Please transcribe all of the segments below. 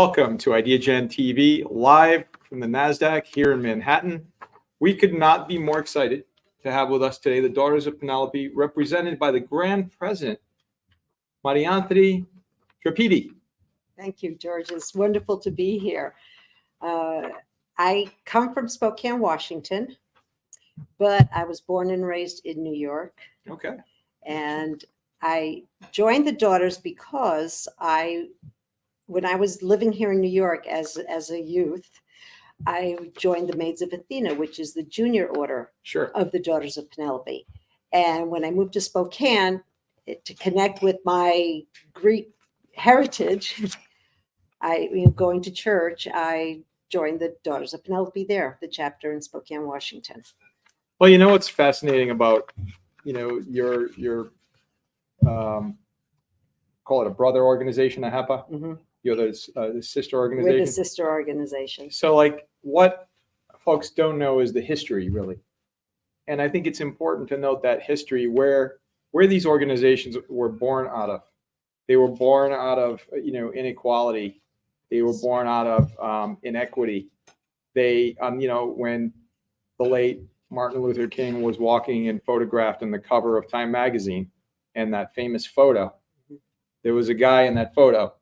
Welcome to Ideagen TV, live from the NASDAQ here in Manhattan. We could not be more excited to have with us today the Daughters of Penelope, represented by the Grand President, Marianthi Treppiedi. Thank you, George. It's wonderful to be here. I come from Spokane, Washington, but I was born and raised in New York. Okay. And I joined the Daughters because when I was living here in New York as a youth, I joined the Maids of Athena, which is the junior order of the Daughters of Penelope. And when I moved to Spokane to connect with my Greek heritage, going to church, I joined the Daughters of Penelope there, the chapter in Spokane, Washington. Well, you know what's fascinating about, your call it a brother organization, a HEPA. Mm-hmm. You're the sister organization. We're the sister organization. So, what folks don't know is the history, really. And I think it's important to note that history, where these organizations were born out of. They were born out of, inequality. They were born out of inequity. They, when the late Martin Luther King was walking and photographed on the cover of Time magazine, and that famous photo, there was a guy in that photo.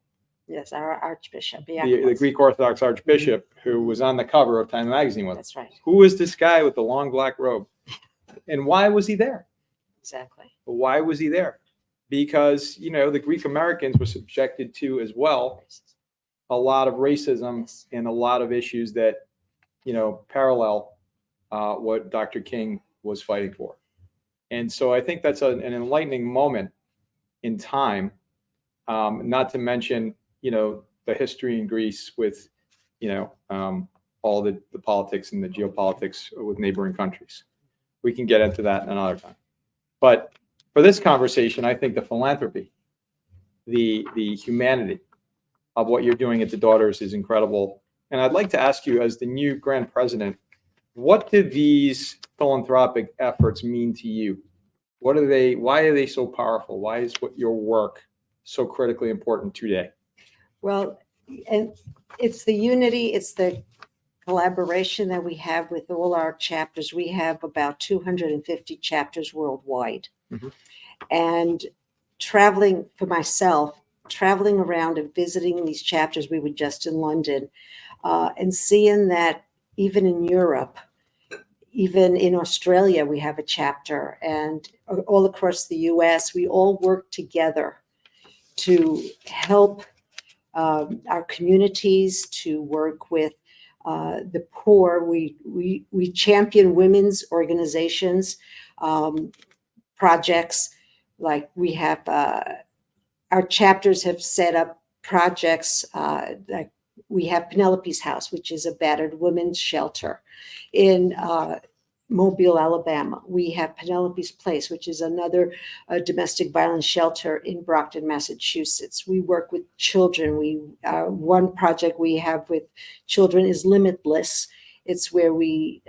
Yes, our Archbishop. The Greek Orthodox Archbishop, who was on the cover of Time magazine with us. That's right. Who was this guy with the long black robe? And why was he there? Exactly. Why was he there? Because, the Greek Americans were subjected to as well a lot of racism and a lot of issues that, parallel what Dr. King was fighting for. And so I think that's an enlightening moment in time, not to mention, the history in Greece with, all the politics and the geopolitics with neighboring countries. We can get into that another time. But for this conversation, I think the philanthropy, the humanity of what you're doing at the Daughters is incredible. And I'd like to ask you, as the new Grand President, what do these philanthropic efforts mean to you? What are they? Why are they so powerful? Why is your work so critically important today? Well, and it's the unity, it's the collaboration that we have with all our chapters. We have about 250 chapters worldwide. Mm-hmm. And traveling around and visiting these chapters, we were just in London, and seeing that even in Europe, even in Australia, we have a chapter, and all across the US, we all work together to help our communities, to work with the poor. We champion women's organizations, projects. Like we have, our chapters have set up projects, like we have Penelope's House, which is a battered women's shelter in Mobile, Alabama. We have Penelope's Place, which is another domestic violence shelter in Brockton, Massachusetts. We work with children. One project we have with children is Limitless. It's where we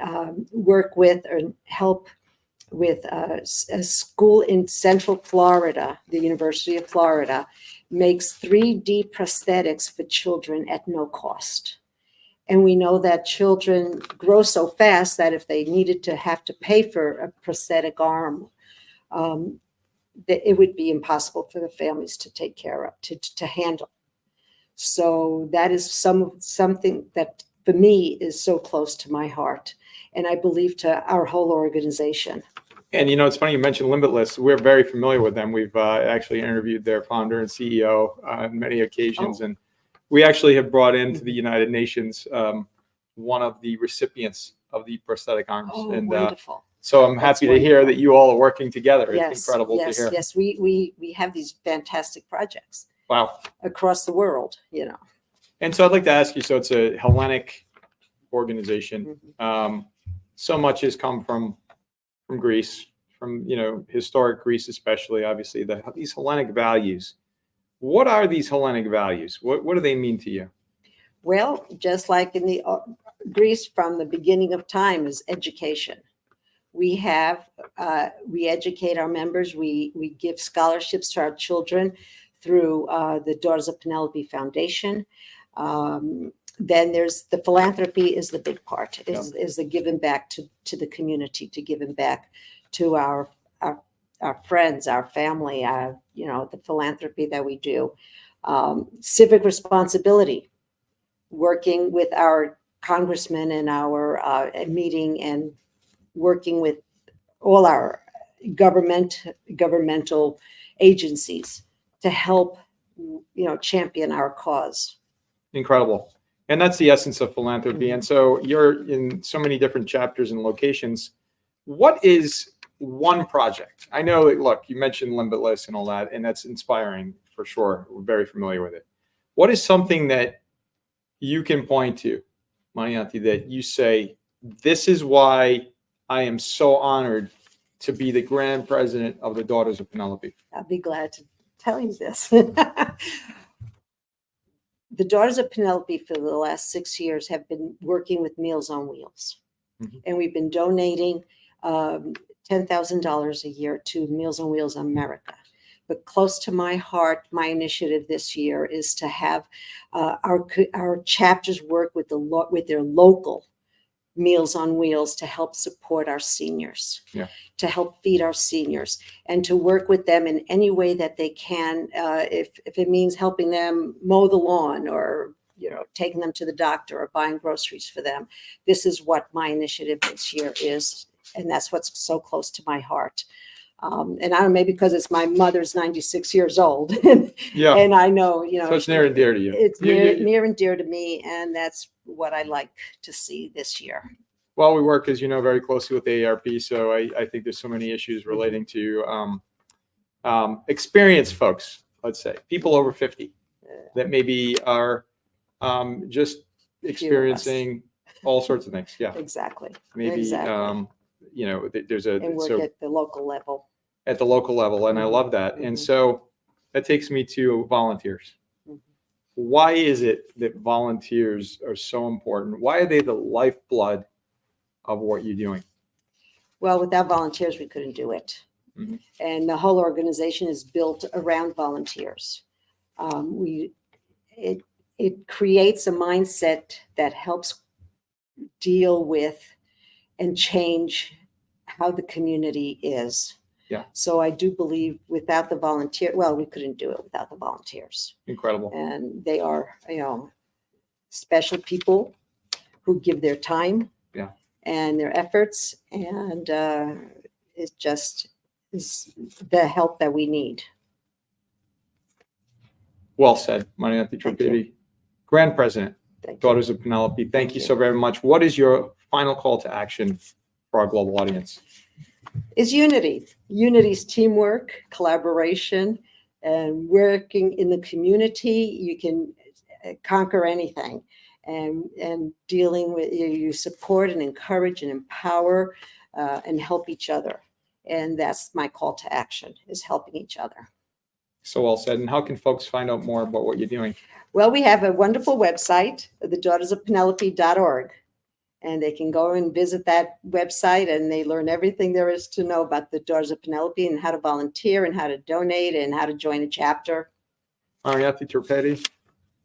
work with or help with a school in Central Florida. The University of Florida makes 3D prosthetics for children at no cost. And we know that children grow so fast that if they needed to have to pay for a prosthetic arm, that it would be impossible for the families to take care of, to handle. So that is something that for me is so close to my heart, and I believe to our whole organization. And it's funny you mentioned Limitless. We're very familiar with them. We've actually interviewed their founder and CEO on many occasions, and we actually have brought into the United Nations one of the recipients of the prosthetic arms. Oh, and wonderful. So I'm happy to hear that you all are working together. Yes, it's incredible to hear. Yes, we have these fantastic projects. Wow. Across the world, And so I'd like to ask you, so it's a Hellenic organization. Mm-hmm. So much has come from Greece, from historic Greece especially, obviously, these Hellenic values. What are these Hellenic values? What do they mean to you? Well, just like in the Greece from the beginning of time is education. We educate our members. We give scholarships to our children through the Daughters of Penelope Foundation. Then there's the philanthropy is the big part, is the giving back to the community, to giving back to our friends, our family, the philanthropy that we do. Civic responsibility, working with our congressmen and our meeting and working with all our governmental agencies to help, champion our cause. Incredible. And that's the essence of philanthropy. And so you're in so many different chapters and locations. What is one project? I know that, look, you mentioned Limitless and all that, and that's inspiring for sure. We're very familiar with it. What is something that you can point to, Marianthi, that you say, this is why I am so honored to be the grand president of the Daughters of Penelope? I'll be glad to tell you this. The Daughters of Penelope for the last 6 years have been working with Meals on Wheels. And we've been donating $10,000 a year to Meals on Wheels America. But close to my heart, my initiative this year is to have our chapters work with their local Meals on Wheels to help support our seniors, to help feed our seniors, and to work with them in any way that they can. If it means helping them mow the lawn, or taking them to the doctor, or buying groceries for them, this is what my initiative this year is, and that's what's so close to my heart. And I don't know, maybe because it's my mother's 96 years old, and I know, so it's near and dear to you. It's near and dear to me, and that's what I like to see this year. Well, we work, as you know, very closely with the AARP, so I think there's so many issues relating to experienced folks, let's say, people over 50 that maybe are just experiencing all sorts of things. Yeah, exactly. Maybe exactly. There's and work at the local level. At the local level, and I love that. And so that takes me to volunteers. Why is it that volunteers are so important? Why are they the lifeblood of what you're doing? Well, without volunteers, we couldn't do it. And the whole organization is built around volunteers. It creates a mindset that helps deal with and change how the community is. So I do believe without the volunteer, we couldn't do it without the volunteers. Incredible. And they are, special people who give their time and their efforts, and it just is the help that we need. Well said, Marianthi Treppiedi, Grand President, Daughters of Penelope. Thank you so very much. What is your final call to action for our global audience? Is unity. Unity is teamwork, collaboration, and working in the community. You can conquer anything, and dealing with, you support and encourage and empower and help each other. And that's my call to action, is helping each other. So well said. And how can folks find out more about what you're doing? Well, we have a wonderful website, thedaughtersofpenelope.org. And they can go and visit that website, and they learn everything there is to know about the Daughters of Penelope, and how to volunteer, and how to donate, and how to join a chapter. Marianthi Treppiedi,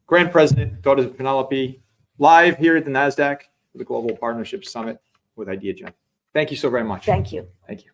Grand President, Daughters of Penelope, live here at the NASDAQ for the Global Partnership Summit with Ideagen. Thank you so very much. Thank you. Thank you.